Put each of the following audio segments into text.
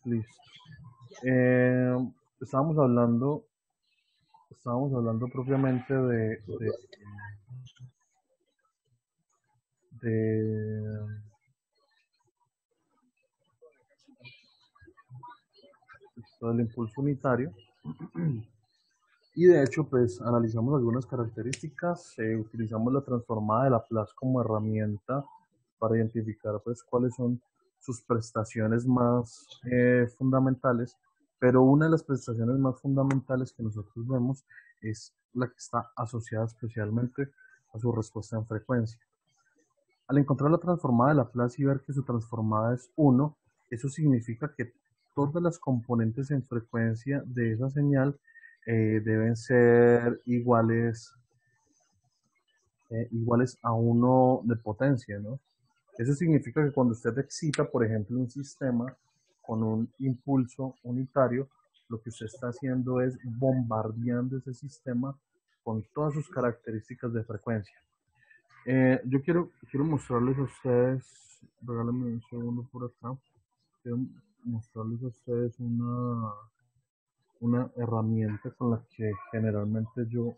Listo. Eh, estábamos hablando, estábamos hablando propiamente de del impulso unitario. Y de hecho, pues analizamos algunas características, utilizamos la transformada de Laplace como herramienta para identificar pues cuáles son sus prestaciones más fundamentales, pero una de las prestaciones más fundamentales que nosotros vemos es la que está asociada especialmente a su respuesta en frecuencia. Al encontrar la transformada de Laplace y ver que su transformada es 1, eso significa que todas las componentes en frecuencia de esa señal deben ser iguales a 1 de potencia, ¿no? Eso significa que cuando usted excita, por ejemplo, un sistema con un impulso unitario, lo que usted está haciendo es bombardeando ese sistema con todas sus características de frecuencia. Yo quiero mostrarles a ustedes, regálenme un segundo por acá, quiero mostrarles a ustedes una herramienta con la que generalmente yo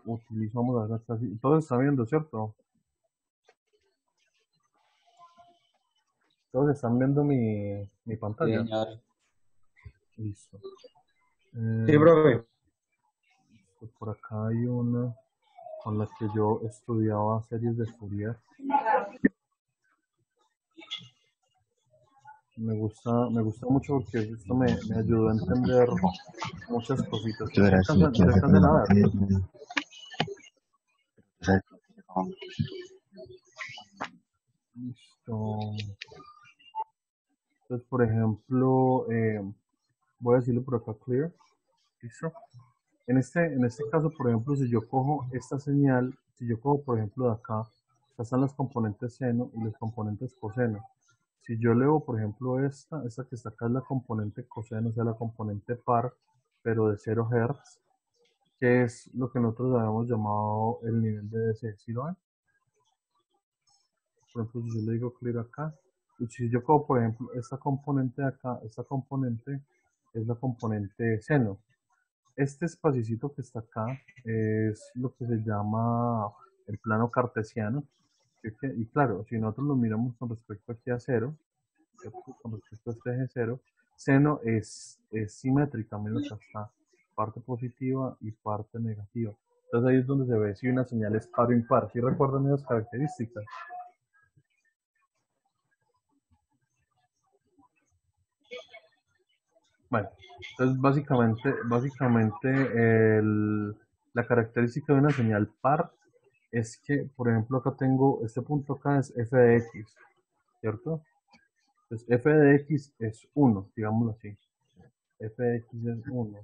utilizo, vamos a ver acá, todos están viendo, ¿cierto? Todos están viendo mi Sí, pantalla. señor. Listo. Sí, Eh, profe. por acá hay una con la que yo estudiaba series de Fourier. Me gusta mucho porque esto me ayudó a entender muchas cositas. Yo era así, ¿Se quiero sacar alcanzan una a ver? materia. ¿Sabes? Listo. Entonces, por ejemplo, voy a decirle por acá clear. ¿Listo? En este caso, por ejemplo, si yo cojo esta señal, si yo cojo, por ejemplo, de acá, acá están los componentes seno y los componentes coseno. Si yo leo, por ejemplo, esta que está acá es la componente coseno, o sea, la componente par, pero de 0 Hz, que es lo que nosotros habíamos llamado el nivel de DC. ¿Sí lo ven? Por ejemplo, si yo le digo clear acá, y si yo cojo, por ejemplo, esta componente de acá, esta componente es la componente seno. Este espacito que está acá es lo que se llama el plano cartesiano. ¿Sí? Y claro, si nosotros lo miramos con respecto aquí a cero, ¿cierto? Con respecto a este eje cero, seno es simétrica, miren acá está parte positiva y parte negativa. Entonces ahí es donde se ve si una señal es par o impar. ¿Sí recuerdan esas características? Bueno, entonces básicamente la característica de una señal par es que, por ejemplo, acá tengo, este punto acá es f de x, ¿cierto? Entonces f de x es 1, digámoslo así. F de x es 1.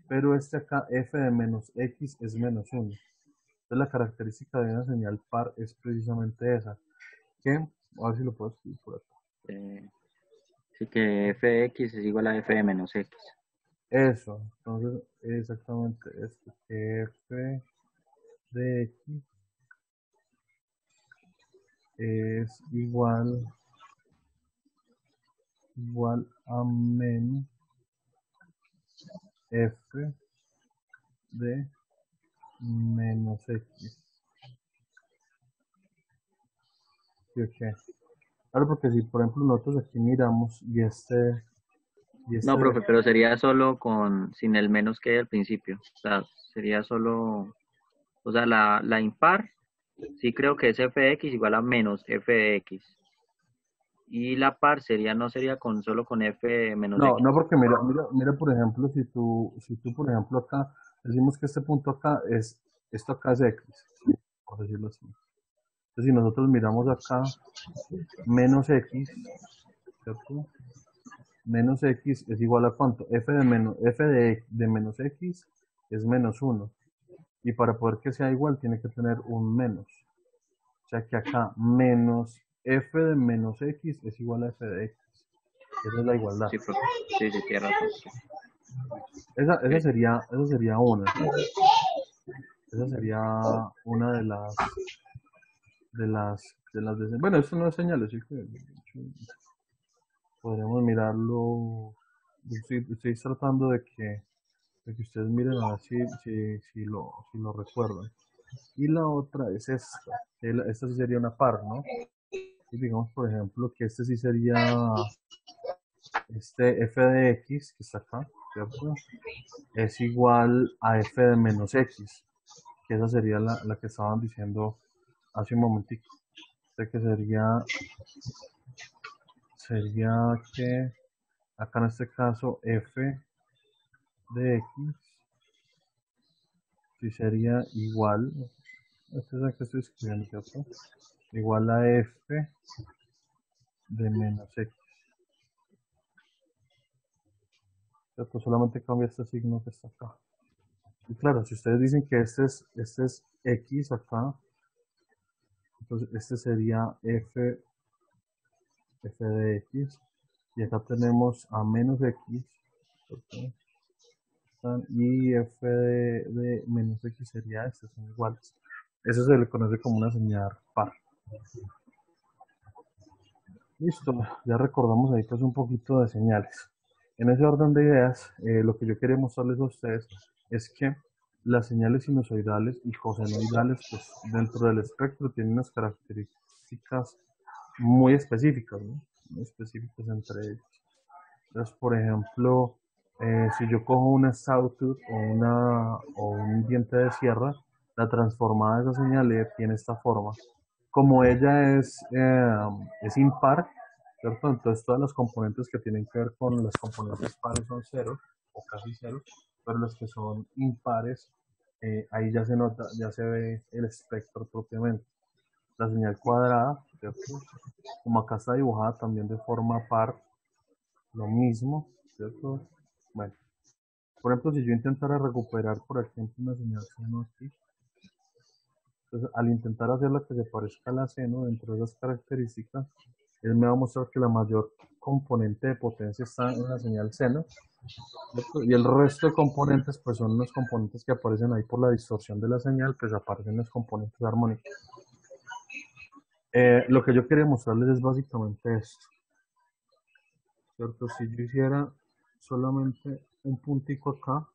Pero este acá, f de menos x es menos 1. Entonces la característica de una señal par es precisamente esa. Que, a ver si lo puedo escribir por acá. Eh, sí que fx es igual a f de menos x. Eso, entonces exactamente esto, que f de x es igual a menos f de menos x. ¿Sí o qué? Claro, porque si por ejemplo nosotros aquí miramos y este No, de profe, acá, pero sería solo sin el menos que hay al principio. O sea, sería solo, o sea, la impar, sí creo que es f de x igual a menos f de x. Y la par sería, no sería solo con f de menos no, x. no porque mira por ejemplo, si tú por ejemplo acá decimos que este punto acá esto acá es x, ¿sí? Por decirlo así. Entonces si nosotros miramos acá menos x, ¿cierto? Menos x es igual a cuánto? F de menos x es menos 1. Y para poder que sea igual tiene que tener un menos. O sea que acá menos f de menos x es igual a f de x. Esa es la igualdad. Sí, profe. Sí, sí, tiene razón. Esa Ok. sería una. Esa sería una de las, bueno, esto no es señales, ¿sí? podremos mirarlo. Estoy tratando de que ustedes miren a ver si lo recuerdan. Y la otra es esta. Esta sí sería una par, ¿no? Y digamos, por ejemplo, que este sí sería este f de x, que está acá, ¿cierto? Es igual a f de menos x, que esa sería la que estaban diciendo hace un momentico. Este que sería que acá en este caso f de x sí sería igual, esto es el que estoy escribiendo, ¿cierto? Igual a f de menos x, ¿cierto? Solamente cambia este signo que está acá. Y claro, si ustedes dicen que este es x acá, entonces este sería f de x, y acá tenemos a menos x, ¿cierto? Y f de menos x sería este, son iguales. Eso se le conoce como una señal par. Listo, ya recordamos ahí pues un poquito de señales. En ese orden de ideas, lo que yo quería mostrarles a ustedes es que las señales sinusoidales y cosenoidales, pues dentro del espectro tienen unas características muy específicas, ¿no? Muy específicas entre ellas. Entonces, por ejemplo, si yo cojo una sawtooth o un diente de sierra, la transformada de esa señal tiene esta forma. Como ella es impar, ¿cierto? Entonces todas las componentes que tienen que ver con las componentes pares son cero o casi cero, pero los que son impares, ahí ya se nota, ya se ve el espectro propiamente. La señal cuadrada, ¿cierto? Como acá está dibujada también de forma par, lo mismo, ¿cierto? Bueno, por ejemplo, si yo intentara recuperar, por ejemplo, una señal seno aquí, entonces al intentar hacerla que se parezca a la seno dentro de esas características, él me va a mostrar que la mayor componente de potencia está en la señal seno, ¿cierto? Y el resto de componentes, pues son los componentes que aparecen ahí por la distorsión de la señal, pues aparecen los componentes armónicos. Lo que yo quería mostrarles es básicamente esto, ¿cierto? Si yo hiciera solamente un puntico acá,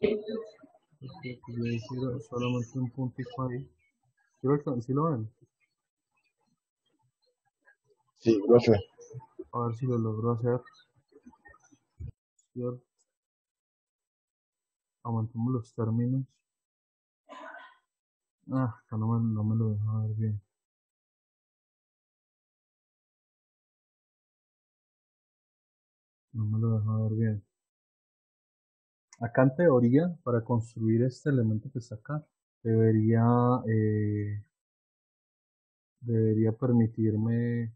si yo hiciera solamente un puntico ahí, ¿sí lo ven? Sí, profe. A ver si lo logro hacer, ¿cierto? Aumentemos los términos. Acá no me lo deja ver bien. No me lo deja ver bien. Acá en teoría, para construir este elemento que está acá, debería, eh, debería permitirme,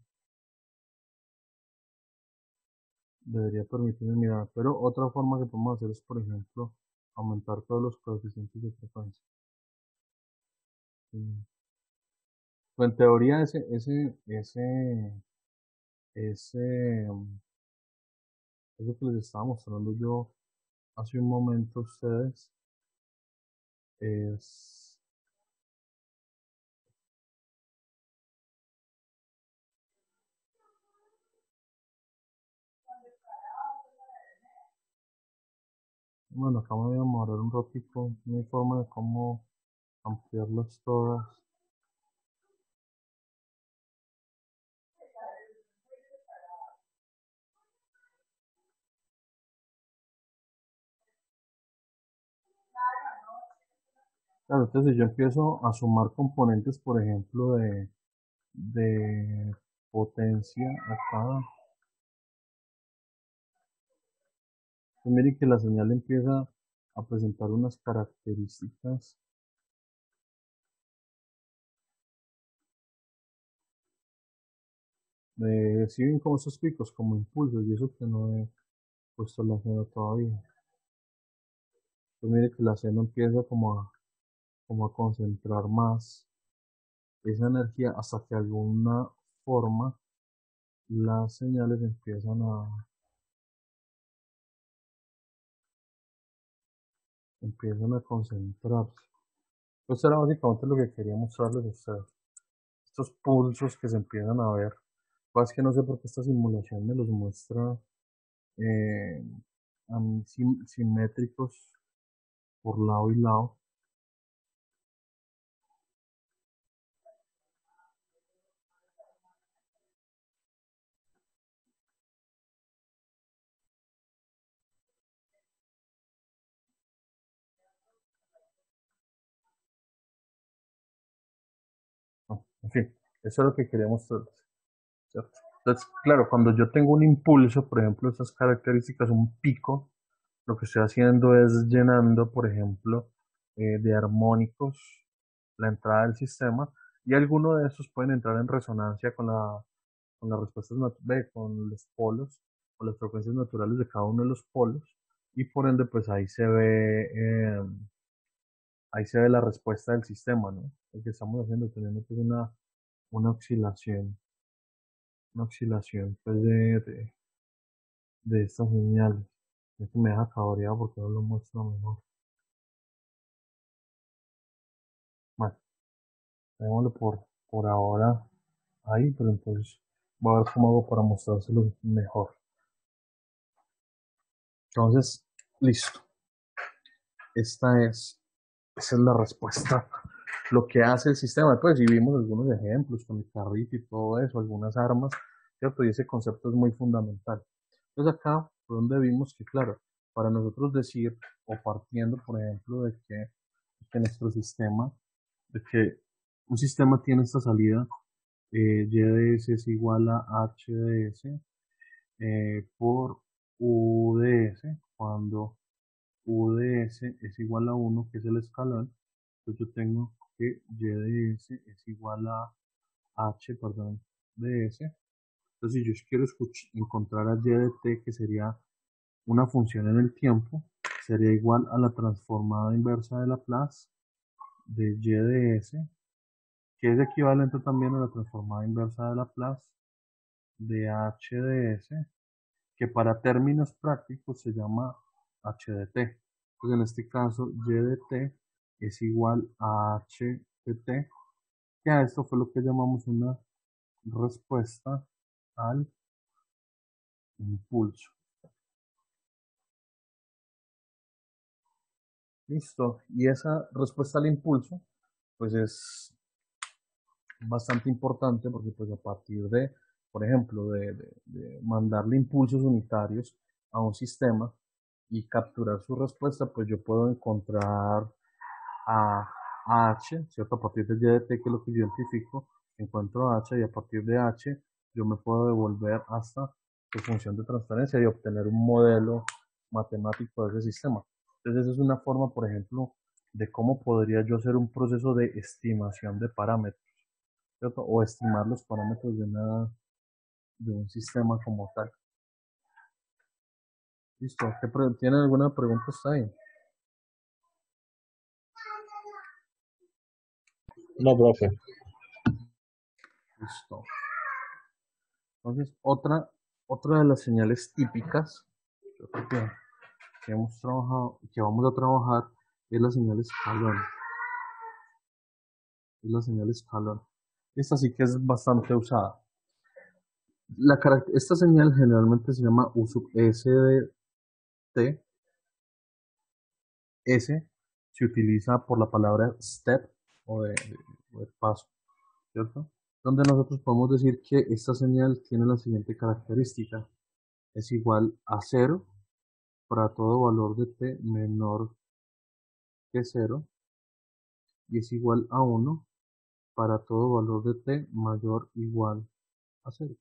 debería permitirme mirar. Pero otra forma que podemos hacer es, por ejemplo, aumentar todos los coeficientes de frecuencia. Sí. Pues en teoría ese, eso que les estaba mostrando yo hace un momento a ustedes es, bueno, acá me voy a demorar un ratito, no hay forma de cómo ampliarlas todas. Claro, entonces si yo empiezo a sumar componentes, por ejemplo, de potencia acá, pues miren que la señal empieza a presentar unas características. Si ven como esos picos, como impulsos, y eso que no he puesto la seno todavía. Pues mire que la seno empieza como a concentrar más esa energía hasta que de alguna forma las señales empiezan a concentrarse. Pues era básicamente lo que quería mostrarles a ustedes. Estos pulsos que se empiezan a ver Pues que no sé por qué esta simulación me los muestra eh, a mí simétricos por lado y lado. En fin, eso es lo que quería mostrarles, ¿cierto? Entonces, claro, cuando yo tengo un impulso, por ejemplo, estas características, un pico, lo que estoy haciendo es llenando, por ejemplo, de armónicos la entrada del sistema y algunos de estos pueden entrar en resonancia con las respuestas, con los polos, con las frecuencias naturales de cada uno de los polos y por ende, pues ahí se ve la respuesta del sistema, ¿no? Lo que estamos haciendo, teniendo pues una oscilación pues de estas señales. Esto me deja cabreado porque no lo muestro mejor. Bueno, démoslo por ahora ahí, pero entonces voy a ver cómo hago para mostrárselo mejor. Entonces, listo. Esa es la respuesta. Lo que hace el sistema, pues, y vimos algunos ejemplos con el carrito y todo eso, algunas armas, ¿cierto? Y ese concepto es muy fundamental. Entonces acá fue donde vimos que, claro, para nosotros decir, o partiendo, por ejemplo, que nuestro sistema, de que un sistema tiene esta salida, y de s es igual a h de s por u de s, cuando u de s es igual a 1, que es el escalón, entonces yo tengo que y de s es igual a h, perdón, de s. Entonces, si yo quiero encontrar a y de t, que sería una función en el tiempo, sería igual a la transformada inversa de Laplace de y de s, que es equivalente también a la transformada inversa de Laplace de h de s, que para términos prácticos se llama h de t. Entonces, en este caso, y de t es igual a h de t, que a esto fue lo que llamamos una respuesta al impulso. Listo. Y esa respuesta al impulso, pues es bastante importante porque pues a partir de, por ejemplo, de mandarle impulsos unitarios a un sistema y capturar su respuesta, pues yo puedo encontrar a H, ¿cierto? A partir de y de t, que es lo que yo identifico, encuentro H y a partir de H yo me puedo devolver hasta su función de transferencia y obtener un modelo matemático de ese sistema. Entonces, esa es una forma, por ejemplo, de cómo podría yo hacer un proceso de estimación de parámetros, ¿cierto? O estimar los parámetros de un sistema como tal. Listo. ¿Tienen alguna pregunta? Está ahí. No, profe. Listo. Entonces, otra de las señales típicas que hemos trabajado, que vamos a trabajar, es la señal escalón. Es la señal escalón. Esta sí que es bastante usada. Esta señal generalmente se llama U sub S de T. S se utiliza por la palabra step o de paso, ¿cierto? Donde nosotros podemos decir que esta señal tiene la siguiente característica. Es igual a 0 para todo valor de t menor que 0 y es igual a 1 para todo valor de t mayor o igual a 0.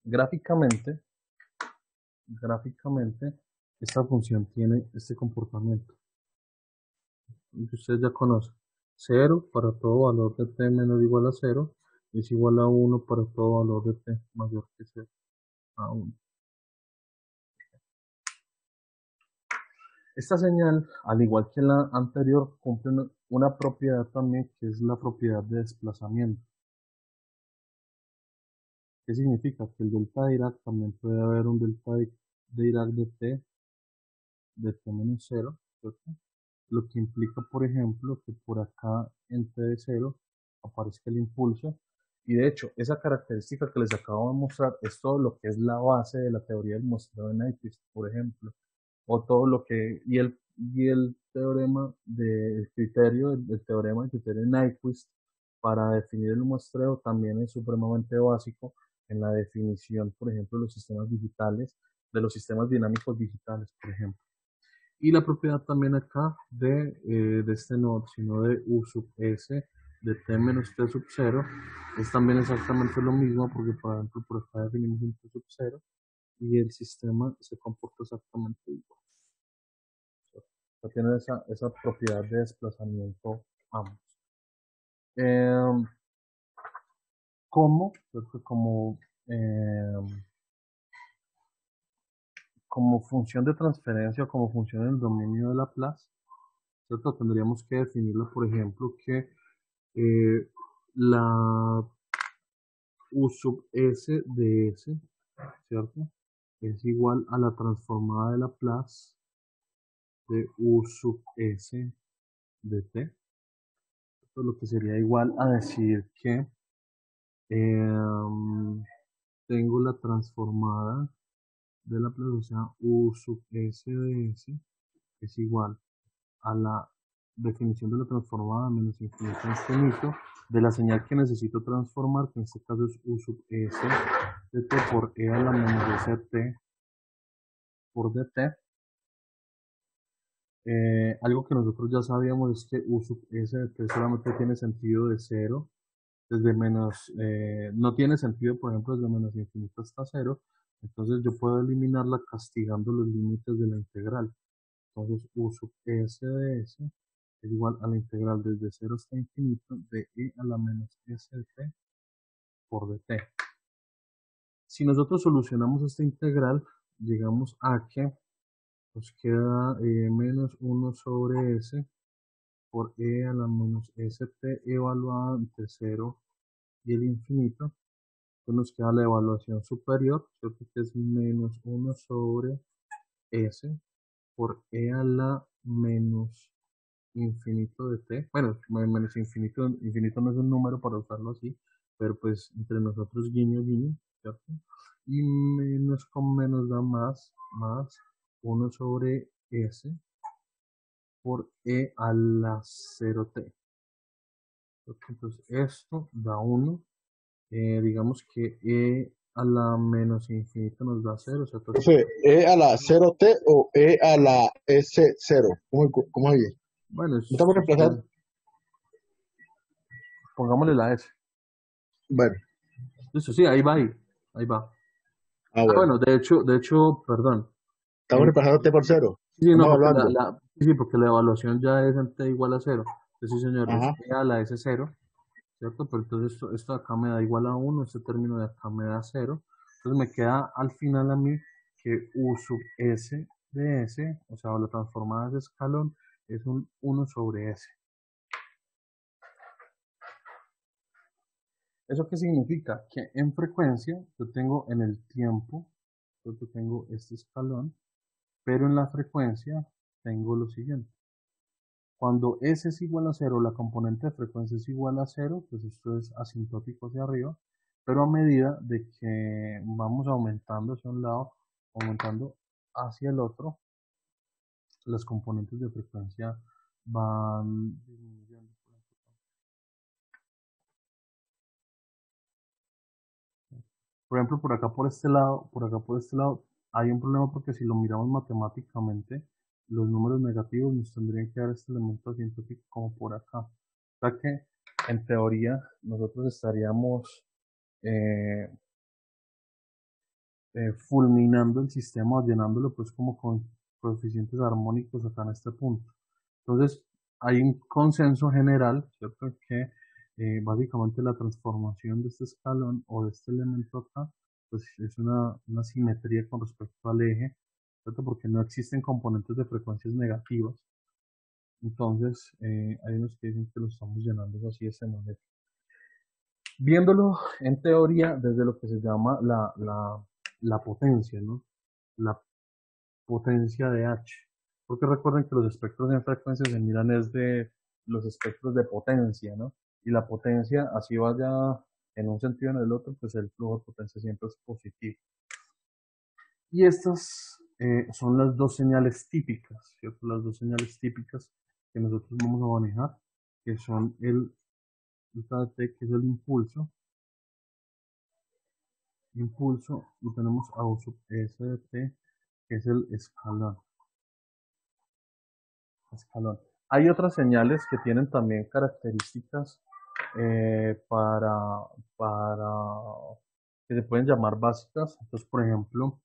Gráficamente, esta función tiene este comportamiento que ustedes ya conocen. 0 para todo valor de t menor o igual a 0 es igual a 1 para todo valor de t mayor que 0 a 1. Esta señal, al igual que la anterior, cumple una propiedad también, que es la propiedad de desplazamiento. ¿Qué significa? Que el delta de Dirac también puede haber un delta de Dirac de t menos 0, ¿cierto? Lo que implica, por ejemplo, que por acá en t de 0 aparezca el impulso Y de hecho, esa característica que les acabo de mostrar es todo lo que es la base de la teoría del muestreo de Nyquist, por ejemplo, o todo lo que, y el teorema del criterio, el teorema del criterio de Nyquist para definir el muestreo también es supremamente básico en la definición, por ejemplo, de los sistemas digitales, de los sistemas dinámicos digitales, por ejemplo. Y la propiedad también acá de este nodo, sino de U sub S de T menos T sub 0, es también exactamente lo mismo, porque por ejemplo por acá definimos un T sub 0 y el sistema se comporta exactamente igual. O sea, tiene esa propiedad de desplazamiento ambos. Eh, ¿Cómo? ¿Cierto? Como función de transferencia o como función en el dominio de Laplace, ¿cierto? Tendríamos que definirlo, por ejemplo, que la U sub S de S, ¿cierto? Es igual a la transformada de Laplace de U sub S de T. Esto es lo que sería igual a decir que tengo la transformada de Laplace, o sea, U sub S de S es igual a la definición de la transformada menos infinito a infinito de la señal que necesito transformar, que en este caso es U sub S de T por E a la menos S T por dt. Algo que nosotros ya sabíamos es que U sub S de T solamente tiene sentido de cero, desde menos, no tiene sentido, por ejemplo, desde menos infinito hasta cero. Entonces yo puedo eliminarla castigando los límites de la integral. Entonces U sub S de S es igual a la integral desde 0 hasta infinito de E a la menos S de T por dt. Si nosotros solucionamos esta integral, llegamos a que nos queda menos 1 sobre S por E a la menos st evaluada entre 0 y el infinito. Entonces nos queda la evaluación superior, ¿cierto? Que es menos 1 sobre S por E a la menos infinito de T. Bueno, menos infinito, infinito no es un número para usarlo así, pero pues entre nosotros guiño, guiño, ¿cierto? Y menos con menos da más 1 sobre S por E a la 0T. Entonces esto da 1. Digamos que E a la menos infinito nos da 0. O sea, Profe, ¿E a la 0T o E a la S0? ¿Cómo es ahí? bueno, ¿No te voy a reemplazar? pongámosle la S. Bueno, Listo, sí, ahí va, ahí va. bueno. Bueno, de hecho, perdón. Estamos reemplazando T por 0. Sí, no, Estamos porque hablando. sí, porque la evaluación ya es en T igual a 0. Entonces, sí, señor, es Ajá. E a la S0, ¿cierto? Pero entonces esto de acá me da igual a 1, este término de acá me da 0. Entonces me queda al final a mí que U sub S de S, o sea, la transformada de escalón, es un 1 sobre S. ¿Eso qué significa? Que en frecuencia yo tengo en el tiempo, yo tengo este escalón, pero en la frecuencia tengo lo siguiente. Cuando S es igual a 0, la componente de frecuencia es igual a 0, pues esto es asintótico hacia arriba, pero a medida de que vamos aumentando hacia un lado, aumentando hacia el otro, las componentes de frecuencia van disminuyendo. Por ejemplo, por acá por este lado, por acá por este lado, hay un problema porque si lo miramos matemáticamente, los números negativos nos tendrían que dar este elemento asintótico como por acá. O sea que, en teoría, nosotros estaríamos eh, fulminando el sistema o llenándolo pues como con coeficientes armónicos acá en este punto. Entonces, hay un consenso general, ¿cierto? Que básicamente la transformación de este escalón o de este elemento acá, pues es una simetría con respecto al eje, ¿cierto? Porque no existen componentes de frecuencias negativas. Entonces, hay unos que dicen que lo estamos llenando así de esta manera. Viéndolo en teoría desde lo que se llama la potencia, ¿no? La potencia de H. Porque recuerden que los espectros en frecuencia se miran es de los espectros de potencia, ¿no? Y la potencia, así vaya en un sentido o en el otro, pues el flujo de potencia siempre es positivo. Y estas son las dos señales típicas, ¿cierto? Las dos señales típicas que nosotros vamos a manejar, que son el delta T, que es el impulso, y tenemos a U sub S de T, que es el escalón. Hay otras señales que tienen también características para que se pueden llamar básicas. Entonces, por ejemplo,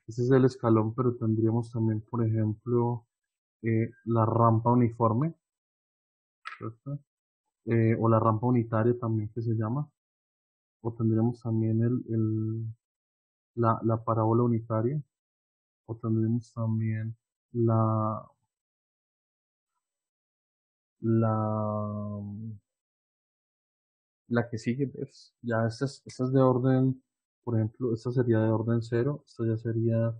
este es el escalón, pero tendríamos también, por ejemplo, la rampa uniforme, ¿cierto? O la rampa unitaria también que se llama. O tendríamos también la parábola unitaria. O tendríamos también la, la, la que sigue, pues, ya esta es de orden, por ejemplo, esta sería de orden cero, esta ya sería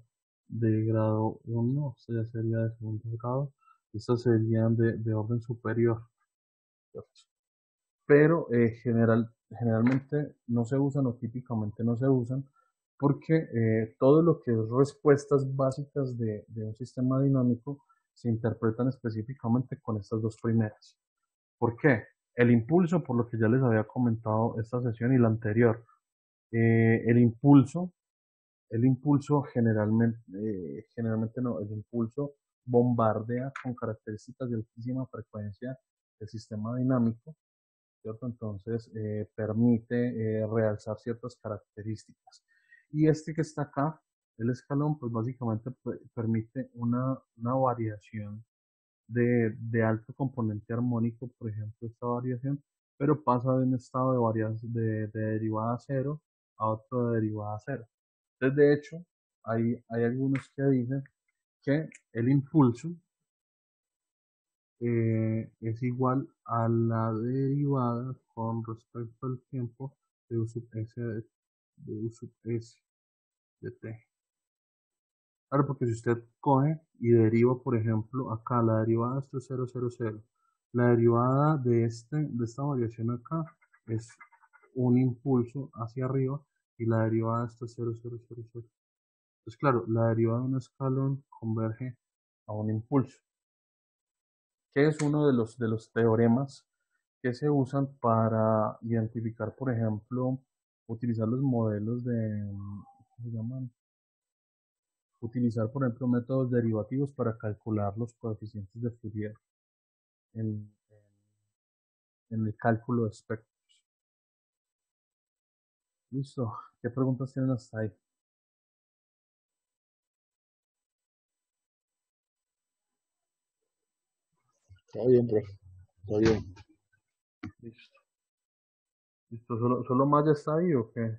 de grado uno, esta ya sería de segundo grado, estas serían de orden superior, ¿cierto? Pero generalmente no se usan o típicamente no se usan porque todo lo que es respuestas básicas de un sistema dinámico se interpretan específicamente con estas dos primeras. ¿Por qué? El impulso, por lo que ya les había comentado esta sesión y la anterior, eh, el impulso, el impulso generalmente no, el impulso bombardea con características de altísima frecuencia el sistema dinámico, ¿cierto? Entonces permite realzar ciertas características. Y este que está acá, el escalón, pues básicamente permite una variación de alto componente armónico, por ejemplo, esta variación, pero pasa de un estado de derivada cero a otro de derivada cero. Entonces, de hecho, hay algunos que dicen que el impulso es igual a la derivada con respecto al tiempo de U sub s de U sub s de t. Claro, porque si usted coge y deriva, por ejemplo, acá la derivada de esto es 0, 0, 0. La derivada de esta variación acá es un impulso hacia arriba y la derivada de esto es 0, 0, 0, 0. Entonces, claro, la derivada de un escalón converge a un impulso, que es uno de los teoremas que se usan para identificar, por ejemplo, utilizar los modelos ¿cómo se llaman? Utilizar, por ejemplo, métodos derivativos para calcular los coeficientes de Fourier en, en el cálculo de espectros. Listo. ¿Qué preguntas tienen hasta ahí? Está bien, profe. Está bien. Listo. Listo. ¿Solo Maya está ahí o qué?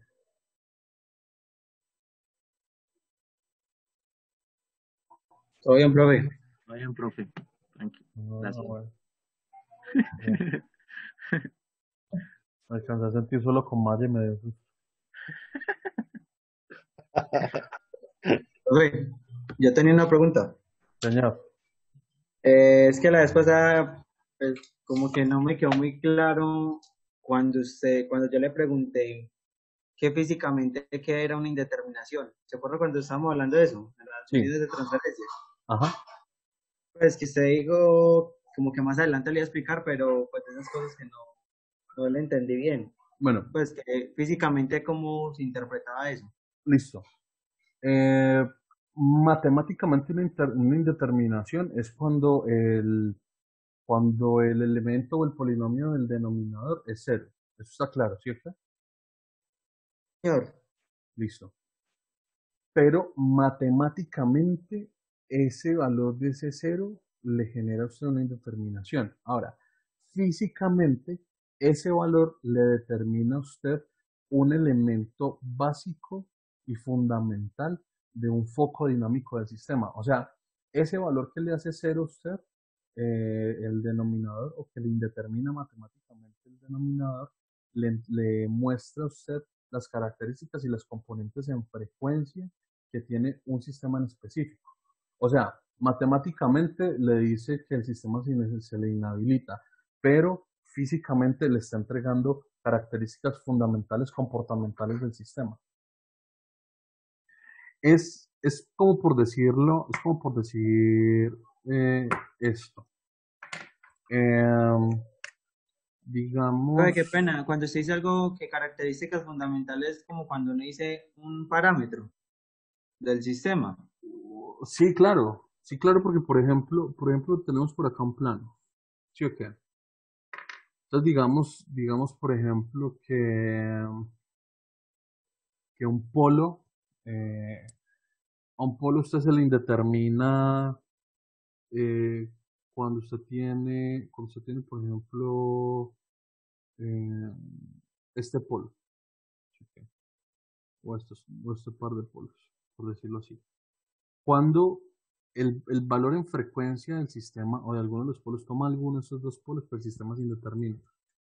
Todo bien, profe. Vayan, profe. Tranquilo. No, Gracias. bueno. Bien. Me alcancé a sentir solo con Maya y me dio susto. Profe, yo tenía una pregunta. Señor. Es que la vez pasada, pues, como que no me quedó muy claro cuando yo le pregunté que físicamente qué era una indeterminación. ¿Se acuerda cuando estábamos hablando de eso? De las Sí. medidas de transferencias. Ajá. Pues que usted dijo, como que más adelante le iba a explicar, pero pues esas cosas que no le entendí bien. Bueno, Pues que físicamente cómo se interpretaba eso. listo. Matemáticamente una indeterminación es cuando el elemento o el polinomio del denominador es cero. Eso está claro, ¿cierto? Señor, Listo. Pero matemáticamente ese valor de ese cero le genera a usted una indeterminación. Ahora, físicamente ese valor le determina a usted un elemento básico y fundamental de un foco dinámico del sistema. O sea, ese valor que le hace cero a usted, el denominador, o que le indetermina matemáticamente el denominador, le muestra a usted las características y las componentes en frecuencia que tiene un sistema en específico. O sea, matemáticamente le dice que el sistema se le inhabilita, pero físicamente le está entregando características fundamentales comportamentales del sistema. Es como por decirlo, es como por decir esto. Em, Ay, qué digamos, pena. Cuando usted dice algo que características fundamentales, como cuando uno dice un parámetro del sistema. sí, claro, porque por ejemplo, tenemos por acá un plano. ¿Sí o qué? Entonces, digamos, por ejemplo, que eh, a un polo usted se le indetermina eh, cuando usted tiene, por ejemplo, eh, este polo, ¿sí o qué? O este par de polos, por decirlo así. Cuando el valor en frecuencia del sistema o de alguno de los polos toma alguno de esos dos polos, pues el sistema se indetermina.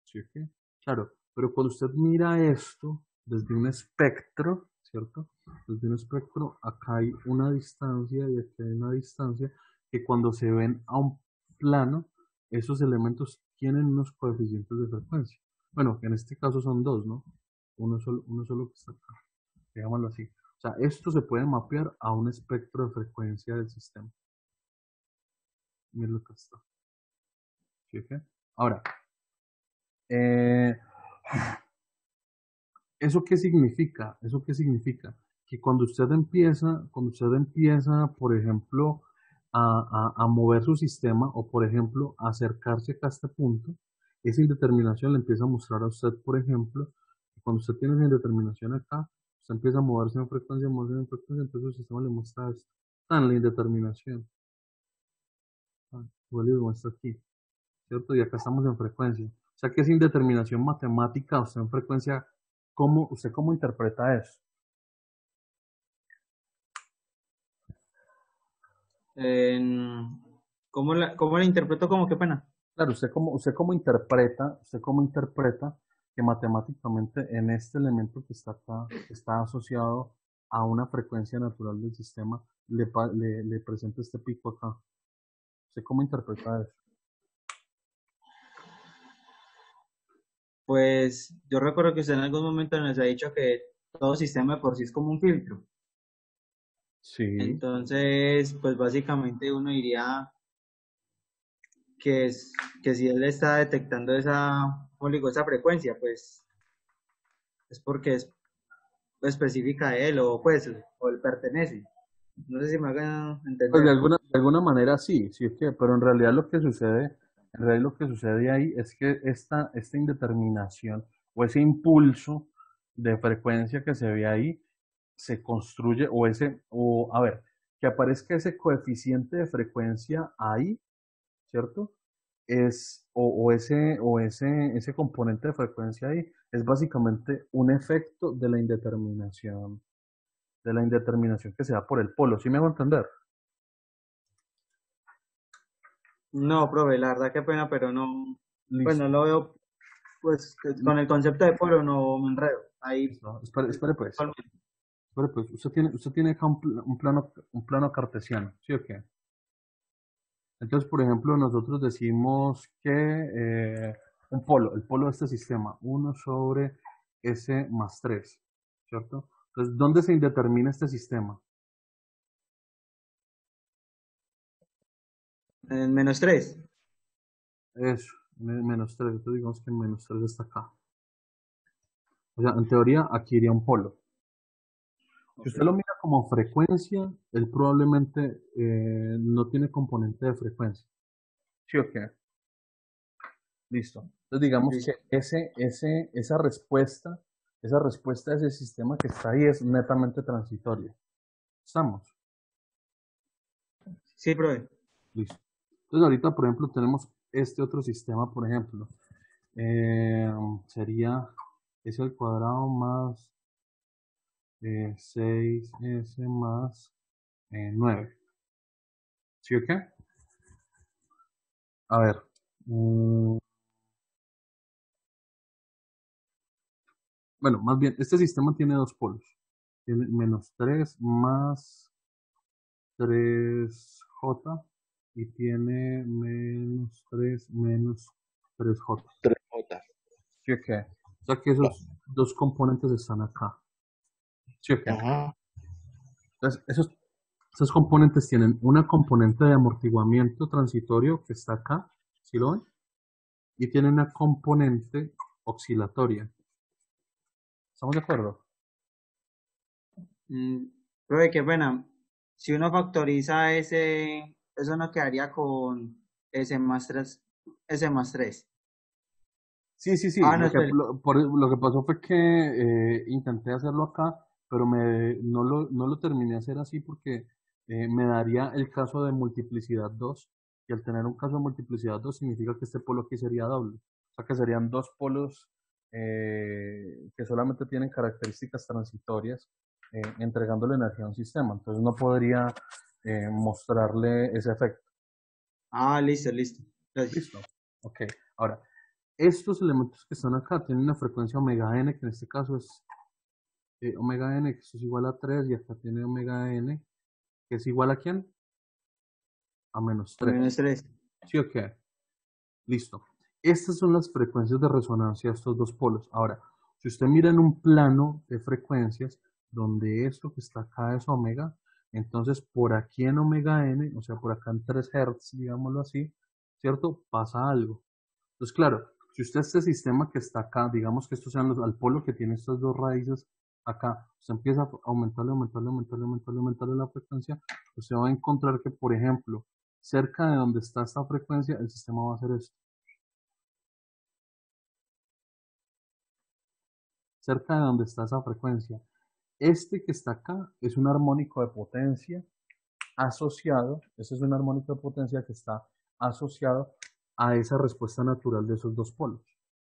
¿Sí o qué? Claro, pero cuando usted mira esto desde un espectro, ¿cierto? Desde un espectro, acá hay una distancia y aquí hay una distancia que cuando se ven a un plano, esos elementos tienen unos coeficientes de frecuencia. Bueno, en este caso son dos, ¿no? Uno solo que está acá, digámoslo así. O sea, esto se puede mapear a un espectro de frecuencia del sistema. Miren lo que está. ¿Sí o qué? Ahora, eh, ¿eso qué significa? ¿Eso qué significa? Que cuando usted empieza, por ejemplo, a mover su sistema o, por ejemplo, a acercarse acá a este punto, esa indeterminación le empieza a mostrar a usted, por ejemplo, que cuando usted tiene esa indeterminación acá, usted empieza a moverse en frecuencia, entonces el sistema le muestra esto. Tan la indeterminación. Igual le muestra aquí, ¿cierto? Y acá estamos en frecuencia. O sea que esa indeterminación matemática, usted en frecuencia, ¿usted cómo interpreta eso? En- cómo la interpreto? Como qué pena. Claro, usted cómo interpreta que matemáticamente en este elemento que está acá, que está asociado a una frecuencia natural del sistema, le presenta este pico acá. ¿Usted cómo interpreta eso? Pues yo recuerdo que usted en algún momento nos ha dicho que todo sistema de por sí es como un filtro. Sí, Entonces, pues básicamente uno diría que si él está detectando ¿cómo le digo? Esa frecuencia, pues es porque es específica de él o pues, o él pertenece. No sé si me hagan pues de entender. alguna, de alguna manera sí, sí es que, pero en realidad lo que sucede ahí es que esta indeterminación o ese impulso de frecuencia que se ve ahí se construye, a ver, que aparezca ese coeficiente de frecuencia ahí, ¿cierto? Ese componente de frecuencia ahí es básicamente un efecto de la indeterminación que se da por el polo, ¿sí me hago entender? No, profe, la verdad qué pena, pero no, pues no Listo. lo veo, pues con el concepto de polo no me enredo. Ahí, Listo. Espere pues. actualmente. Espere pues. Usted tiene acá un plano cartesiano, ¿sí o qué? Entonces, por ejemplo, nosotros decimos que el polo de este sistema, 1/S más 3, ¿cierto? Entonces, ¿dónde se indetermina este sistema? En -3. Eso, -3. Entonces, digamos que -3 está acá. O sea, en teoría, aquí iría un polo. Si Ok. usted lo mira como frecuencia, él probablemente no tiene componente de frecuencia. ¿Sí o qué? Listo. Entonces digamos que Listo. esa respuesta de ese sistema que está ahí es netamente transitoria. ¿Estamos? Sí, profe. Listo. Entonces ahorita, por ejemplo, tenemos este otro sistema, por ejemplo. eh, sería s al cuadrado más 6s más 9. ¿Sí o qué? A ver. mm, bueno, más bien, este sistema tiene dos polos. Tiene -3 más 3J y tiene -3 menos 3J. 3J. ¿Sí o qué? O sea que esos dos componentes están acá. ¿Sí o qué? Ajá. Entonces, esos componentes tienen una componente de amortiguamiento transitorio que está acá, ¿sí lo ven? Y tienen una componente oscilatoria. ¿Estamos de acuerdo? Mm, profe, qué pena. Si uno factoriza ese, eso no quedaría con S más 3. Sí, sí, sí. Ah, no, espere. Lo que pasó fue que intenté hacerlo acá, pero no lo terminé de hacer así porque me daría el caso de multiplicidad 2. Y al tener un caso de multiplicidad 2 significa que este polo aquí sería doble. O sea que serían dos polos que solamente tienen características transitorias entregándole energía a un sistema. Entonces no podría mostrarle ese efecto. Ah, listo, listo. Gracias. Listo. Ok. Ahora, estos elementos que están acá tienen una frecuencia omega n, que en este caso es omega n, que esto es igual a 3, y acá tiene omega n, que es igual a ¿quién? A menos A menos 3. 3. ¿Sí o qué? Listo. Estas son las frecuencias de resonancia de estos dos polos. Ahora, si usted mira en un plano de frecuencias, donde esto que está acá es omega, entonces por aquí en omega n, o sea, por acá en 3 Hz, digámoslo así, ¿cierto? Pasa algo. Entonces, claro, si usted este sistema que está acá, digamos que estos sean al polo que tiene estas dos raíces acá, usted empieza a aumentarle la frecuencia, usted va a encontrar que, por ejemplo, cerca de donde está esta frecuencia, el sistema va a hacer esto. Cerca de donde está esa frecuencia. Este que está acá es un armónico de potencia asociado, ese es un armónico de potencia que está asociado a esa respuesta natural de esos dos polos.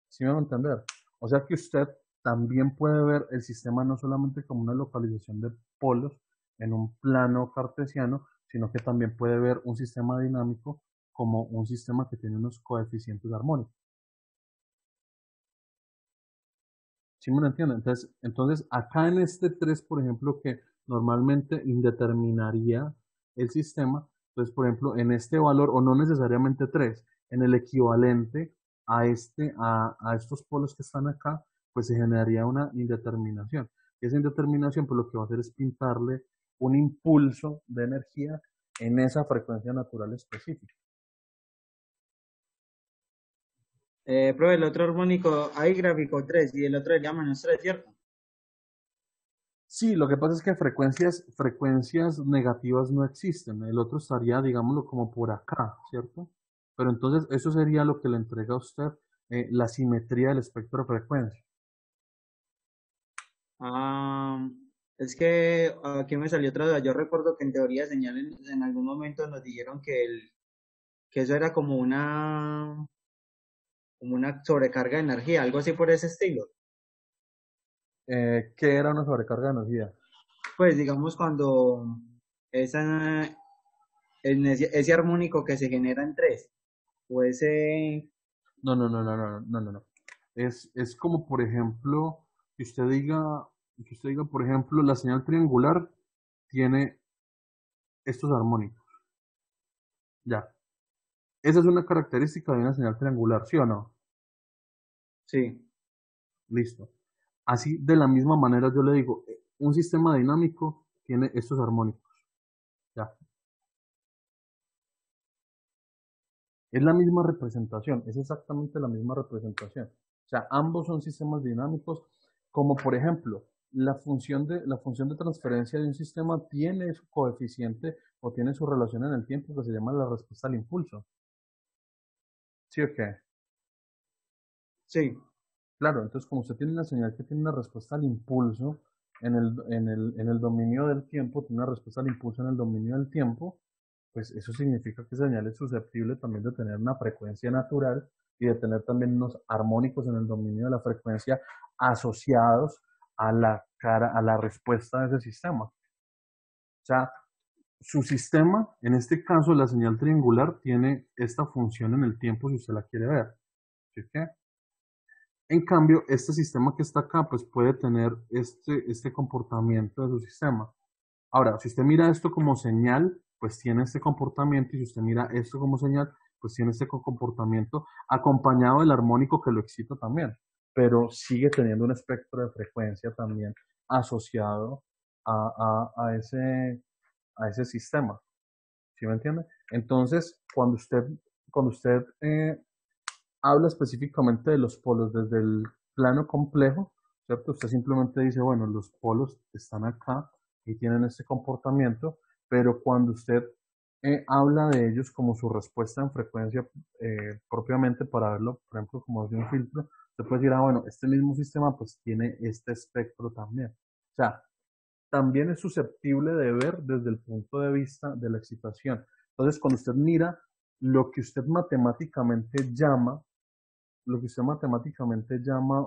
¿Sí me van a entender? O sea que usted también puede ver el sistema no solamente como una localización de polos en un plano cartesiano, sino que también puede ver un sistema dinámico como un sistema que tiene unos coeficientes armónicos. ¿Sí me lo entienden? Entonces, acá en este 3, por ejemplo, que normalmente indeterminaría el sistema, entonces, por ejemplo, en este valor, o no necesariamente 3, en el equivalente a estos polos que están acá, pues se generaría una indeterminación. Y esa indeterminación, pues lo que va a hacer es pintarle un impulso de energía en esa frecuencia natural específica. Profe, el otro armónico, ahí gráfico 3 y el otro sería menos 3, ¿cierto? Sí, lo que pasa es que frecuencias negativas no existen. El otro estaría, digámoslo, como por acá, ¿cierto? Pero entonces eso sería lo que le entrega a usted la simetría del espectro de frecuencia. Ah, es que aquí me salió otra duda. Yo recuerdo que en teoría de señales en algún momento nos dijeron que eso era como una sobrecarga de energía, algo así por ese estilo. ¿Qué era una sobrecarga de energía? Pues digamos cuando esa, ese armónico que se genera en 3, o ese, No, no, no, no, no, no, no, no. Es como, por ejemplo, que usted diga, por ejemplo, la señal triangular tiene estos armónicos. Ya. Esa es una característica de una señal triangular, ¿sí o no? sí. Listo. Así, de la misma manera, yo le digo, un sistema dinámico tiene estos armónicos. Ya. Es la misma representación, es exactamente la misma representación. O sea, ambos son sistemas dinámicos, como por ejemplo, la función de transferencia de un sistema tiene su coeficiente o tiene su relación en el tiempo que se llama la respuesta al impulso. ¿Sí o qué? Sí. Claro, entonces como usted tiene una señal que tiene una respuesta al impulso en el dominio del tiempo, tiene una respuesta al impulso en el dominio del tiempo, pues eso significa que esa señal es susceptible también de tener una frecuencia natural y de tener también unos armónicos en el dominio de la frecuencia asociados a la respuesta de ese sistema. O sea, su sistema, en este caso la señal triangular, tiene esta función en el tiempo si usted la quiere ver. ¿Sí qué? En cambio, este sistema que está acá, pues puede tener este comportamiento de su sistema. Ahora, si usted mira esto como señal, pues tiene este comportamiento, y si usted mira esto como señal, pues tiene este comportamiento acompañado del armónico que lo excita también. pero sigue teniendo un espectro de frecuencia también asociado a ese sistema. ¿Sí me entiende? Entonces, cuando usted habla específicamente de los polos desde el plano complejo, ¿cierto? Usted simplemente dice, bueno, los polos están acá y tienen este comportamiento, pero cuando usted habla de ellos como su respuesta en frecuencia propiamente para verlo, por ejemplo, como de un filtro, usted puede decir, ah, bueno, este mismo sistema pues tiene este espectro también. O sea, también es susceptible de ver desde el punto de vista de la excitación. Entonces, cuando usted mira lo que usted matemáticamente llama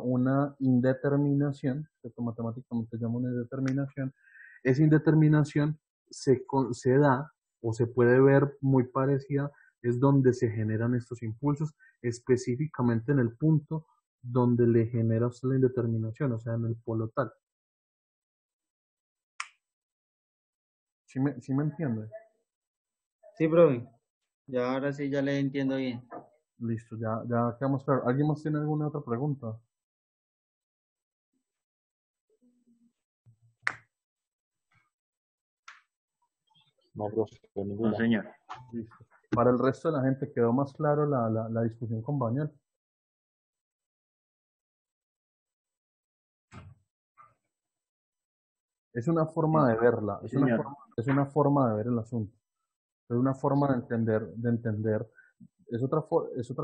una indeterminación, ¿cierto? Matemáticamente llama una indeterminación, esa indeterminación se da o se puede ver muy parecida, es donde se generan estos impulsos, específicamente en el punto donde le genera usted la indeterminación, o sea, en el polo tal. ¿Sí me entiende? Sí, profe. Ya ahora sí ya le entiendo bien. Listo, ya quedamos claros. ¿Alguien más tiene alguna otra pregunta? No, profe, No, ninguna. señor. Listo. Para el resto de la gente quedó más claro la discusión con Bañal. Es una forma de verla, Señor. es una forma de ver el asunto, es una forma de entender, es otra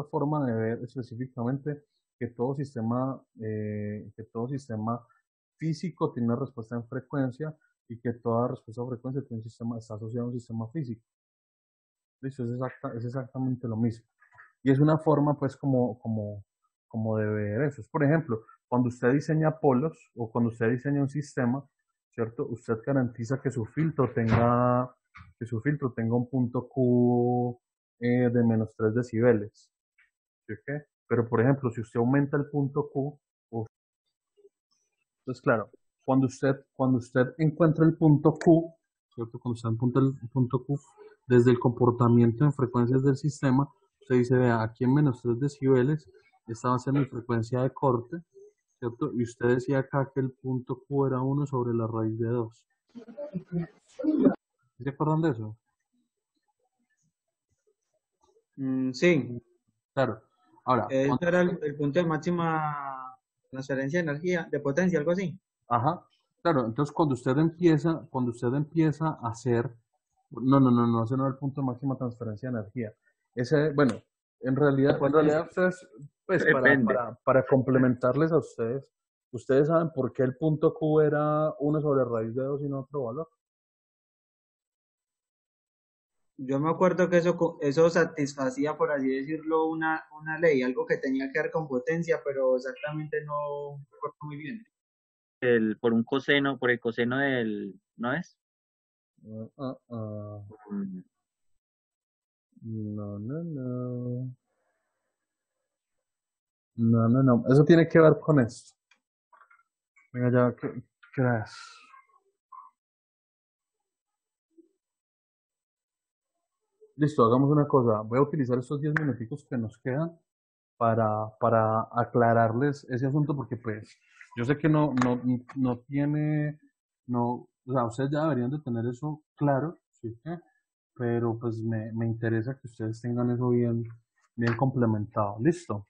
forma de ver específicamente que todo sistema físico tiene una respuesta en frecuencia y que toda respuesta a frecuencia tiene un sistema, está asociado a un sistema físico. ¿Listo? Es exactamente lo mismo. Y es una forma, pues, como de ver eso. Es, por ejemplo, cuando usted diseña polos o cuando usted diseña un sistema, ¿cierto? Usted garantiza que su filtro tenga un punto Q de menos 3 decibeles. ¿Sí? ¿Ok? Pero, por ejemplo, si usted aumenta el punto Q, uf, entonces, claro, cuando usted encuentra el punto Q, ¿cierto? Cuando usted encuentra el punto Q, desde el comportamiento en frecuencias del sistema, usted dice, vea, aquí en menos 3 decibeles, esta va a ser mi frecuencia de corte, ¿cierto? Y usted decía acá que el punto Q era 1 sobre la raíz de 2. ¿Se acuerdan de eso? Sí, Claro. Ahora, ese era el punto de máxima transferencia de energía, de potencia, algo así. ajá, claro, entonces cuando usted empieza a hacer, no, ese no es el punto de máxima transferencia de energía. Ese, bueno, en ¿Cuál es? realidad ustedes, pues Depende. para complementarles a ustedes, ustedes saben por qué el punto Q era 1 sobre raíz de 2 y no otro valor. Yo me acuerdo que eso satisfacía, por así decirlo, una ley, algo que tenía que ver con potencia, pero exactamente no recuerdo muy bien. Por el coseno del, ¿no es? Ah, ah, ah. Mm, No. No. Eso tiene que ver con esto. Venga, ya, ¿qué es? Listo, hagamos una cosa. Voy a utilizar estos 10 minuticos que nos quedan para aclararles ese asunto porque pues yo sé que no tiene, no, o sea, ustedes ya deberían de tener eso claro, ¿sí? Pero pues me interesa que ustedes tengan eso bien complementado. Listo.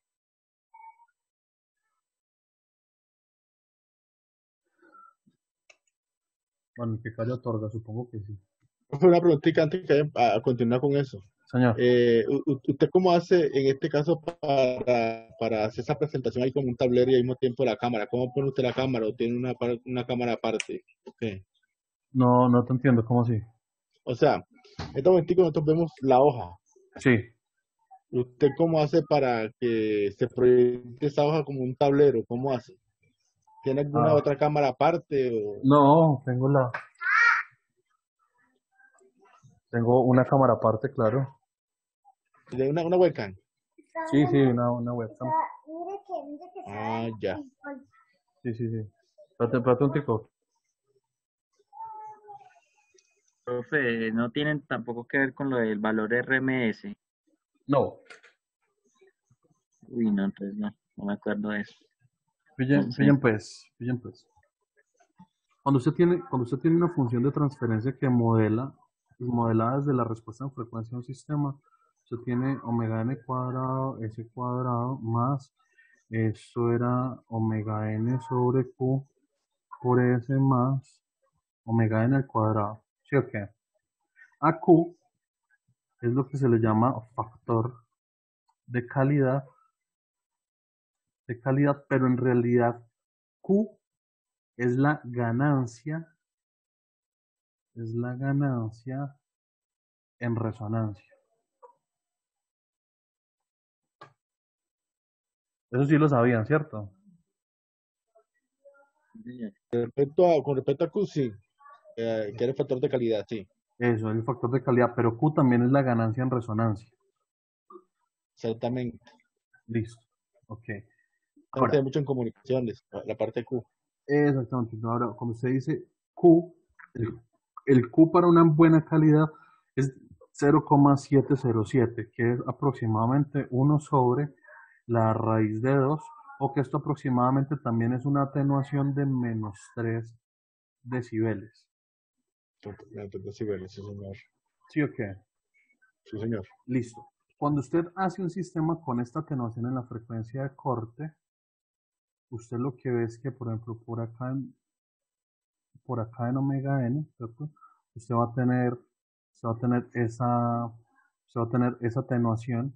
Bueno, el que calla otorga, supongo que sí. Profe, una preguntita antes que continuar con eso. Señor. ¿Usted cómo hace en este caso para hacer esa presentación ahí con un tablero y al mismo tiempo la cámara? ¿Cómo pone usted la cámara o tiene una cámara aparte? Okay. No te entiendo, ¿cómo así? O sea, en este momentico nosotros vemos la hoja. Sí. ¿Usted cómo hace para que se proyecte esa hoja como un tablero? ¿Cómo hace? ¿Tiene alguna Ah, otra cámara aparte o no, tengo una cámara aparte, claro. de una webcam? Sí, una webcam. Ah, ya. Sí. Espérate un tico. Profe, no tienen tampoco que ver con lo del valor RMS. No, Uy, no, entonces no me acuerdo de eso. Sí. Pillen pues. Cuando usted tiene una función de transferencia que modela, pues modela desde la respuesta en frecuencia de un sistema, usted tiene omega n cuadrado, s cuadrado, más, eso era omega n sobre q por s más omega n al cuadrado. ¿Sí o qué? A q es lo que se le llama factor de calidad, pero en realidad q es la ganancia en resonancia. Eso sí lo sabían, ¿cierto? Con respecto a Q, sí, que era el factor de calidad, sí, Eso, el factor de calidad, pero Q también es la ganancia en resonancia. exactamente. Listo. Ok. También se Ahora, ve mucho en comunicaciones, la parte Q. exactamente. Ahora, cuando usted dice Q, el, el Q para una buena calidad es 0,707, que es aproximadamente 1 sobre la raíz de 2, o que esto aproximadamente también es una atenuación de menos 3 decibeles. Decibeles, sí, señor. ¿Sí o qué? Sí, señor. Listo. Cuando usted hace un sistema con esta atenuación en la frecuencia de corte, usted lo que ve es que, por ejemplo, por acá en omega n, ¿cierto? Usted va a tener esa atenuación,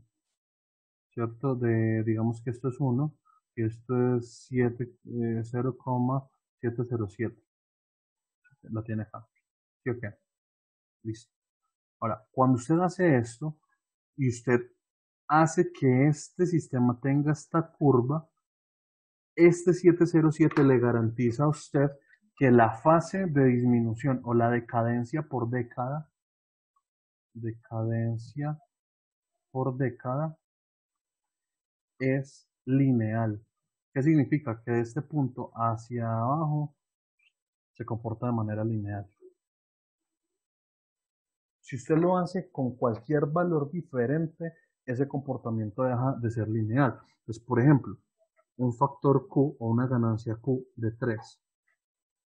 ¿cierto? Digamos que esto es 1 y esto es 0,707. La tiene acá. ¿Sí o qué? Listo. Ahora, cuando usted hace esto y usted hace que este sistema tenga esta curva, este 707 le garantiza a usted que la fase de disminución o la decadencia por década es lineal. ¿Qué significa? Que de este punto hacia abajo se comporta de manera lineal. Si usted lo hace con cualquier valor diferente, ese comportamiento deja de ser lineal. Entonces, por ejemplo, un factor Q o una ganancia Q de 3.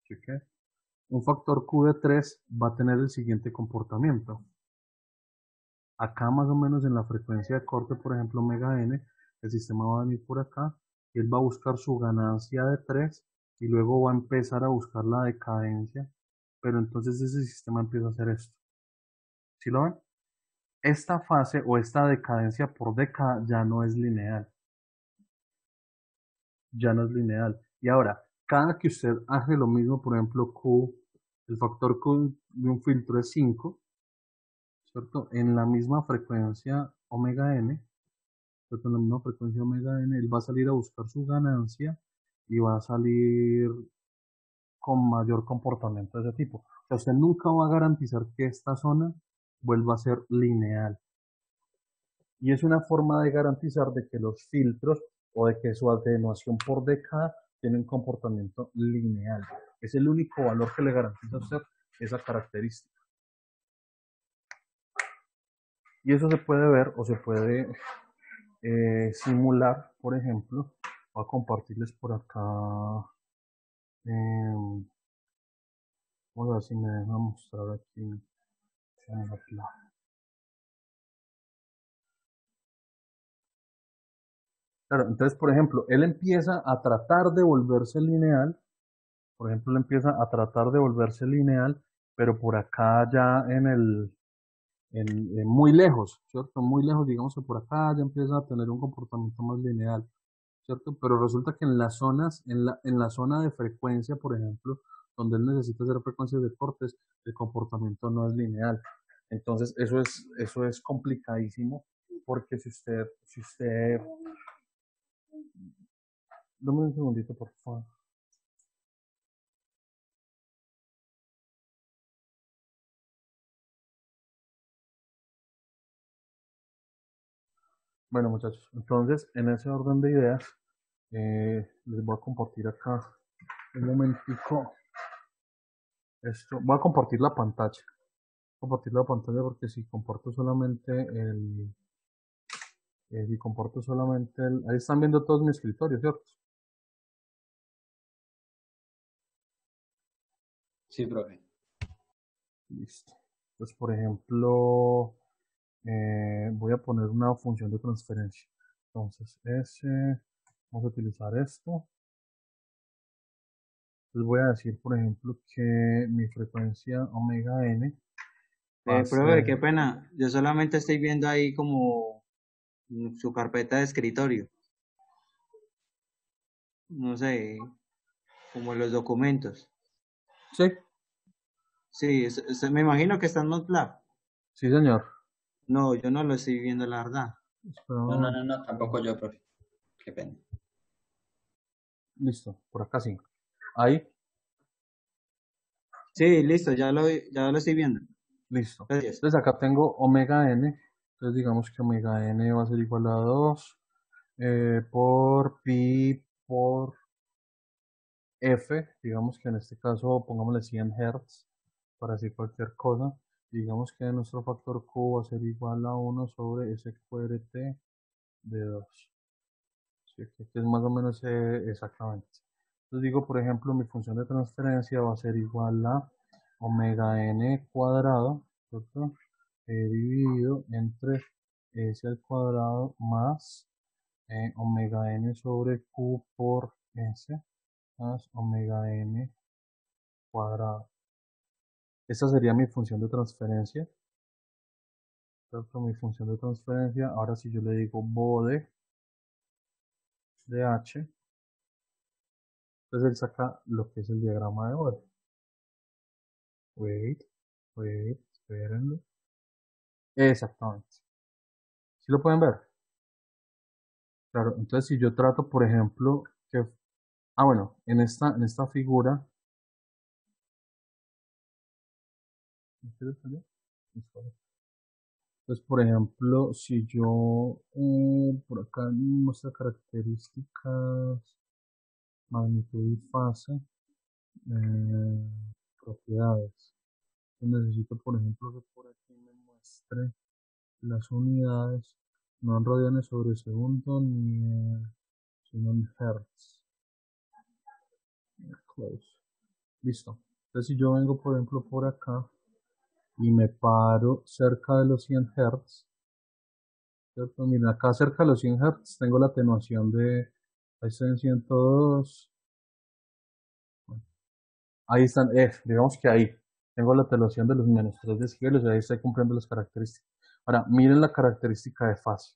¿Sí? Un factor Q de 3 va a tener el siguiente comportamiento. Acá más o menos en la frecuencia de corte, por ejemplo, omega n, el sistema va a venir por acá, y él va a buscar su ganancia de 3 y luego va a empezar a buscar la decadencia, pero entonces ese sistema empieza a hacer esto. ¿Sí lo ven? Esta fase o esta decadencia por década ya no es lineal. Ya no es lineal. Y ahora, cada que usted hace lo mismo, por ejemplo, Q, el factor Q de un filtro es 5, ¿cierto? En la misma frecuencia omega n, ¿cierto? En la misma frecuencia omega n, él va a salir a buscar su ganancia y va a salir con mayor comportamiento de ese tipo. O sea, usted nunca va a garantizar que esta zona vuelva a ser lineal. Y es una forma de garantizar de que los filtros o de que su atenuación por década tiene un comportamiento lineal. Es el único valor que le garantiza a usted esa característica. Y eso se puede ver o se puede simular, por ejemplo. Voy a compartirles por acá. Vamos a ver si me deja mostrar aquí en la clave. Claro, entonces, por ejemplo, él empieza a tratar de volverse lineal. Por ejemplo, él empieza a tratar de volverse lineal, pero por acá ya en muy lejos, ¿cierto? Muy lejos, digamos que por acá ya empieza a tener un comportamiento más lineal, ¿cierto? Pero resulta que en las zonas, en la zona de frecuencia, por ejemplo, donde él necesita hacer frecuencias de cortes, el comportamiento no es lineal. Entonces, eso es complicadísimo, porque si usted, dame un segundito, por favor. Bueno, muchachos, entonces en ese orden de ideas, les voy a compartir acá un momentico esto. Voy a compartir la pantalla. Compartir la pantalla porque si comparto solamente si comparto solamente ahí están viendo todos mi escritorio, ¿cierto? Sí, profe. Listo. Entonces, por ejemplo, voy a poner una función de transferencia. Entonces, vamos a utilizar esto. Entonces voy a decir, por ejemplo, que mi frecuencia omega n va a Profe, ser, qué pena. Yo solamente estoy viendo ahí como su carpeta de escritorio. No sé, como los documentos. sí, Sí, me imagino que está en MATLAB. sí señor. No, yo no lo estoy viendo, la verdad. Espera un No, no, no, momento. no, tampoco yo, profe. Qué pena. Listo, por acá sí. Ahí, Sí, listo, ya lo estoy viendo. listo. Gracias. Entonces acá tengo omega n. Entonces digamos que omega n va a ser igual a 2 por pi por f. Digamos que en este caso pongámosle 100 Hz para decir cualquier cosa. Digamos que nuestro factor q va a ser igual a 1 sobre s t de 2. Sí, que es más o menos exactamente. Entonces digo, por ejemplo, mi función de transferencia va a ser igual a omega n cuadrado, ¿cierto? Dividido entre s al cuadrado más omega n sobre q por s más omega n cuadrado. Esta sería mi función de transferencia, ¿cierto? Mi función de transferencia. Ahora si yo le digo bode de h, entonces él saca lo que es el diagrama de bode. Wait, espérenlo. Exactamente. ¿Sí lo pueden ver? Claro, entonces si yo trato, por ejemplo, bueno, en esta figura, entonces, por ejemplo, si yo, por acá muestra características, magnitud y fase, eh, propiedades. Necesito, por ejemplo, que por aquí me muestre las unidades, no en radianes sobre segundo, sino en hertz. Close. Listo. Entonces, si yo vengo, por ejemplo, por acá y me paro cerca de los 100 Hz, ¿cierto? Miren, acá cerca de los 100 Hz tengo la atenuación ahí está en 102. Bueno, ahí están, digamos que ahí tengo la atenuación de los -3 dB y ahí estoy cumpliendo las características. Ahora, miren la característica de fase.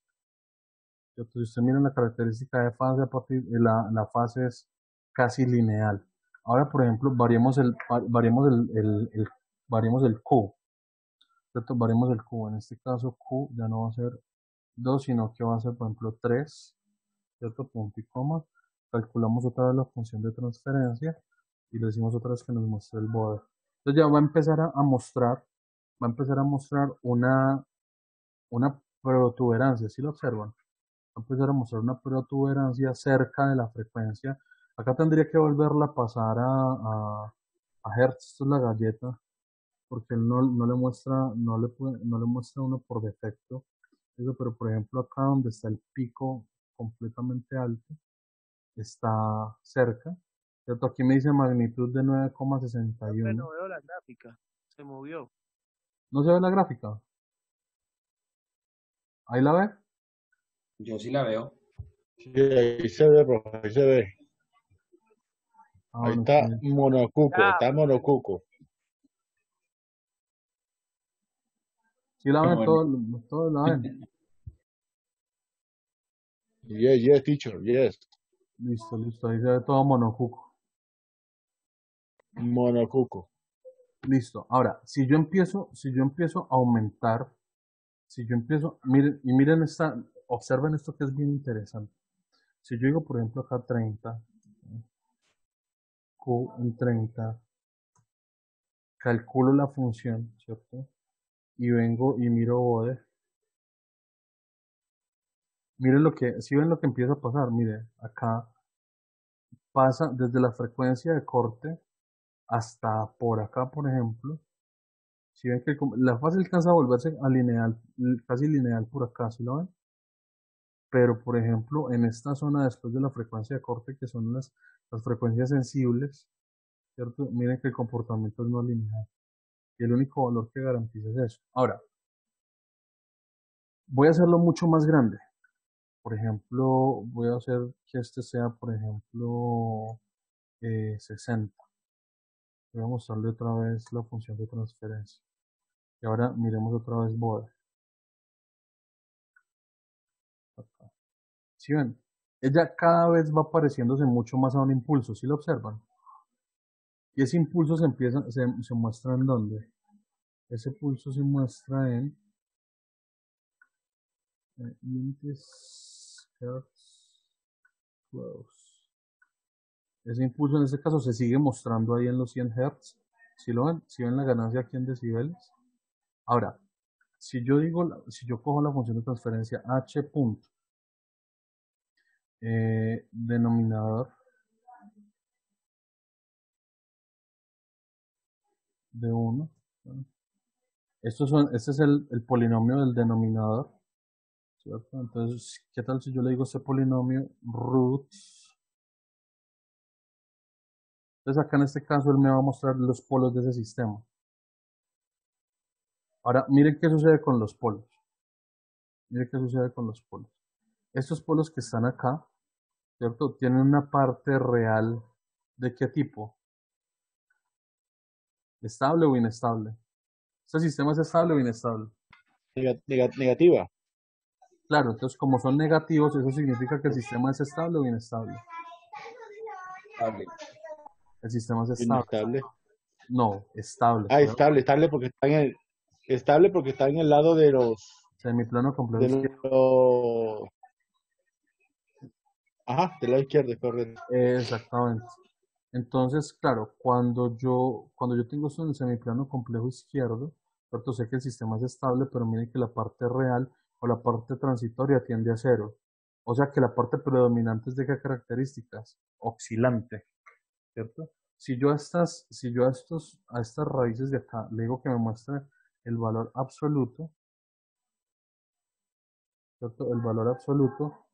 ¿Cierto? Si usted mira la característica de fase, la fase es casi lineal. Ahora, por ejemplo, variemos el Q, ¿cierto? Variemos el Q. En este caso, Q ya no va a ser 2, sino que va a ser, por ejemplo, 3, ¿cierto? Punto y coma. Calculamos otra vez la función de transferencia y le decimos otra vez que nos muestre el bode. Entonces ya va a empezar a mostrar una protuberancia, ¿sí lo observan? Va a empezar a mostrar una protuberancia cerca de la frecuencia. Acá tendría que volverla a pasar a Hertz, esto es la galleta, porque él no le muestra, no le muestra uno por defecto. Eso, pero por ejemplo acá donde está el pico completamente alto, está cerca. ¿Cierto? Aquí me dice magnitud de 9,61. No veo la gráfica, se movió. ¿No se ve la gráfica? ¿Ahí la ve? Yo sí la veo. Sí, ahí se ve, profe, ahí se ve. Ah, Ahí bueno, está sí. monocuco, Ah, está monocuco. Sí la ven, Bueno, todo la ven. Yes, teacher, yes. Listo, ahí se ve todo monocuco. Monocuco. Listo. Ahora, si yo empiezo a aumentar, miren observen esto que es bien interesante. Si yo digo, por ejemplo, acá 30, Q en 30, calculo la función, ¿cierto? Y vengo y miro bode. Miren si ven lo que empieza a pasar, miren, acá pasa desde la frecuencia de corte hasta por acá, por ejemplo. Si ven que la fase alcanza a volverse a lineal, casi lineal por acá, ¿sí lo ven? Pero, por ejemplo, en esta zona después de la frecuencia de corte, que son las frecuencias sensibles, ¿cierto? Miren que el comportamiento es no lineal. Y el único valor que garantiza es eso. Ahora, voy a hacerlo mucho más grande. Por ejemplo, voy a hacer que este sea, por ejemplo, 60. Voy a mostrarle otra vez la función de transferencia. Y ahora miremos otra vez bode. Acá. ¿Sí ven? Ella cada vez va pareciéndose mucho más a un impulso, ¿sí lo observan? Y ese impulso se muestra en dónde? Ese pulso se muestra en units, hertz, close. Ese impulso en este caso se sigue mostrando ahí en los 100 Hz. ¿Sí lo ven? ¿Sí ven la ganancia aquí en decibeles? Ahora, si yo cojo la función de transferencia h punto, denominador de 1, este es el polinomio del denominador, ¿cierto? Entonces, ¿qué tal si yo le digo este polinomio roots? Entonces acá en este caso él me va a mostrar los polos de ese sistema. Ahora, miren qué sucede con los polos. Miren qué sucede con los polos. Estos polos que están acá, ¿cierto? Tienen una parte real ¿de qué tipo? ¿Estable o inestable? ¿Este sistema es estable o inestable? Negativa. Claro, entonces como son negativos, eso significa que el sistema es estable o inestable. Estable. El sistema es estable. Inestable. No, estable. Ah, estable porque está en el, estable porque está en el lado de Semiplano complejo izquierdo. los, ajá, del lado izquierdo, correcto. Exactamente. Entonces, claro, cuando yo tengo esto en el semiplano complejo izquierdo, ¿cierto? Sé que el sistema es estable, pero miren que la parte real o la parte transitoria tiende a cero. O sea que la parte predominante es de qué características? Oscilante, ¿cierto? A estas raíces de acá le digo que me muestre el valor absoluto, ¿cierto? El valor absoluto.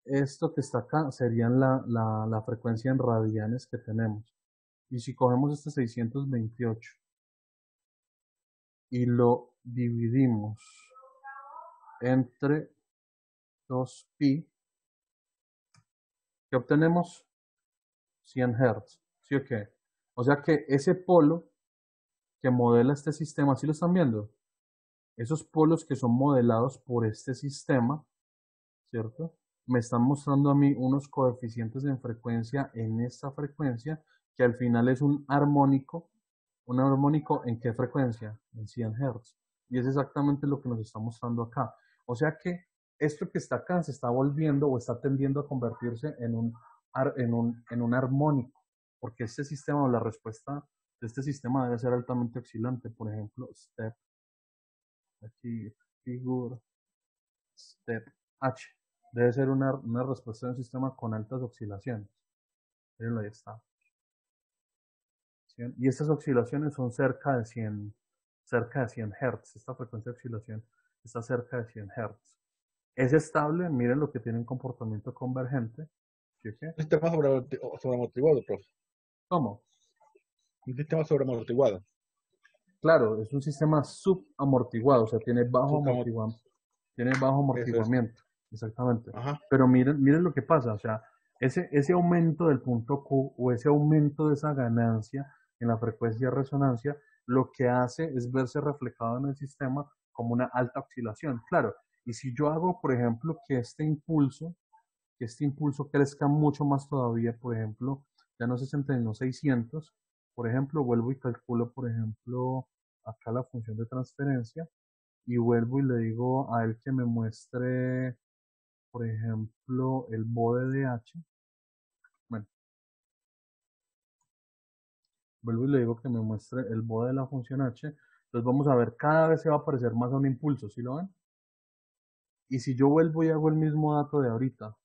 Esto que está acá serían la frecuencia en radianes que tenemos. Y si cogemos este 628 y lo dividimos entre 2pi, ¿qué obtenemos? 100 Hz. ¿Sí o qué? O sea que ese polo que modela este sistema, ¿sí lo están viendo? Esos polos que son modelados por este sistema, ¿cierto? Me están mostrando a mí unos coeficientes en frecuencia en esta frecuencia, que al final es un armónico. ¿Un armónico en qué frecuencia? En 100 Hz. Y es exactamente lo que nos está mostrando acá. O sea que esto que está acá se está volviendo o está tendiendo a convertirse en un armónico, porque este sistema o la respuesta de este sistema debe ser altamente oscilante. Por ejemplo, step, aquí, figure, step H. Debe ser una respuesta de un sistema con altas oscilaciones. Mirenlo, ahí está. ¿Sí? Y estas oscilaciones son cerca de 100 Hz. Esta frecuencia de oscilación está cerca de 100 Hz. Es estable, miren lo que tiene un comportamiento convergente. ¿Sí? Un sistema sobreamortiguado, profe. ¿Cómo? Un sistema sobreamortiguado. Claro, es un sistema subamortiguado, o sea, tiene bajo Eso es. amortiguamiento. Exactamente. Ajá. Pero miren lo que pasa, o sea, ese aumento del punto Q o ese aumento de esa ganancia en la frecuencia de resonancia, lo que hace es verse reflejado en el sistema como una alta oscilación. Claro, y si yo hago, por ejemplo, que este impulso crezca mucho más todavía, por ejemplo, ya no 60, sino 600, por ejemplo, vuelvo y calculo, por ejemplo, acá la función de transferencia y vuelvo y le digo a él que me muestre, por ejemplo, el bode de H. Bueno, vuelvo y le digo que me muestre el bode de la función H. Entonces vamos a ver, cada vez se va a parecer más a un impulso, ¿sí lo ven? Y si yo vuelvo y hago el mismo dato de ahorita,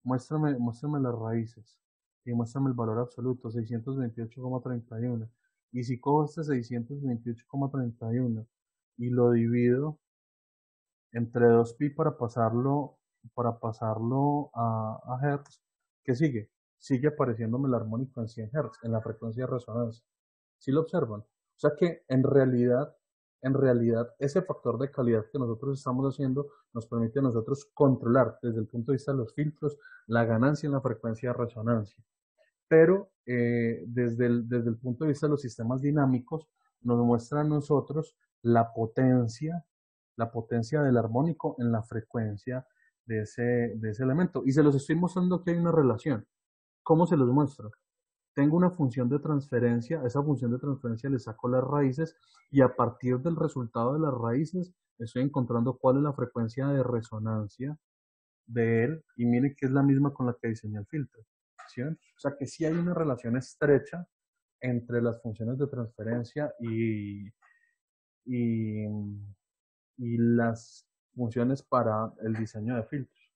muéstrame las raíces y muéstrame el valor absoluto, 628,31. Y si cojo este 628,31 y lo divido entre 2pi para pasarlo a Hertz, ¿qué sigue? sigue apareciéndome el armónico en 100 Hz, en la frecuencia de resonancia. ¿Sí lo observan? O sea que en realidad, ese factor de calidad que nosotros estamos haciendo nos permite a nosotros controlar desde el punto de vista de los filtros la ganancia en la frecuencia de resonancia. Pero desde el punto de vista de los sistemas dinámicos, nos muestra a nosotros la potencia del armónico en la frecuencia de ese elemento. Y se los estoy mostrando que hay una relación. ¿Cómo se los muestro? Tengo una función de transferencia, a esa función de transferencia le saco las raíces y a partir del resultado de las raíces estoy encontrando cuál es la frecuencia de resonancia de él y miren que es la misma con la que diseñé el filtro. ¿Sí ven? O sea que sí hay una relación estrecha entre las funciones de transferencia y, y las funciones para el diseño de filtros.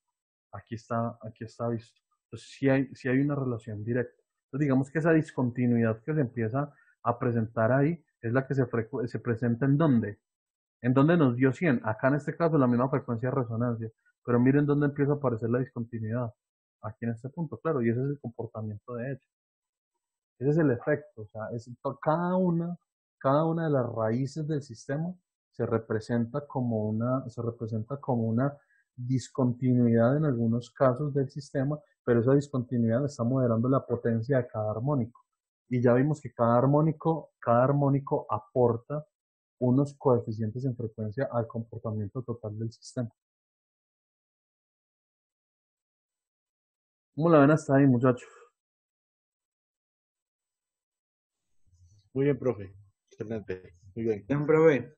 Aquí está visto. Entonces sí hay una relación directa. Entonces digamos que esa discontinuidad que se empieza a presentar ahí es la que se presenta en dónde. En dónde nos dio 100. Acá en este caso la misma frecuencia de resonancia. Pero miren dónde empieza a aparecer la discontinuidad. Aquí en este punto, claro, y ese es el comportamiento de hecho. Ese es el efecto. O sea, cada una de las raíces del sistema se representa como una discontinuidad en algunos casos del sistema, pero esa discontinuidad está moderando la potencia de cada armónico. Y ya vimos que cada armónico aporta unos coeficientes en frecuencia al comportamiento total del sistema. ¿Cómo la ven hasta ahí, muchachos? Muy bien, profe. Excelente. Muy bien. Bien, profe.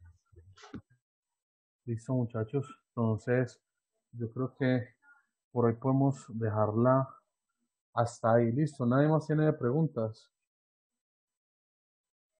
Listo, muchachos. Entonces, yo creo que por hoy podemos dejarla hasta ahí. Listo. Nadie más tiene preguntas.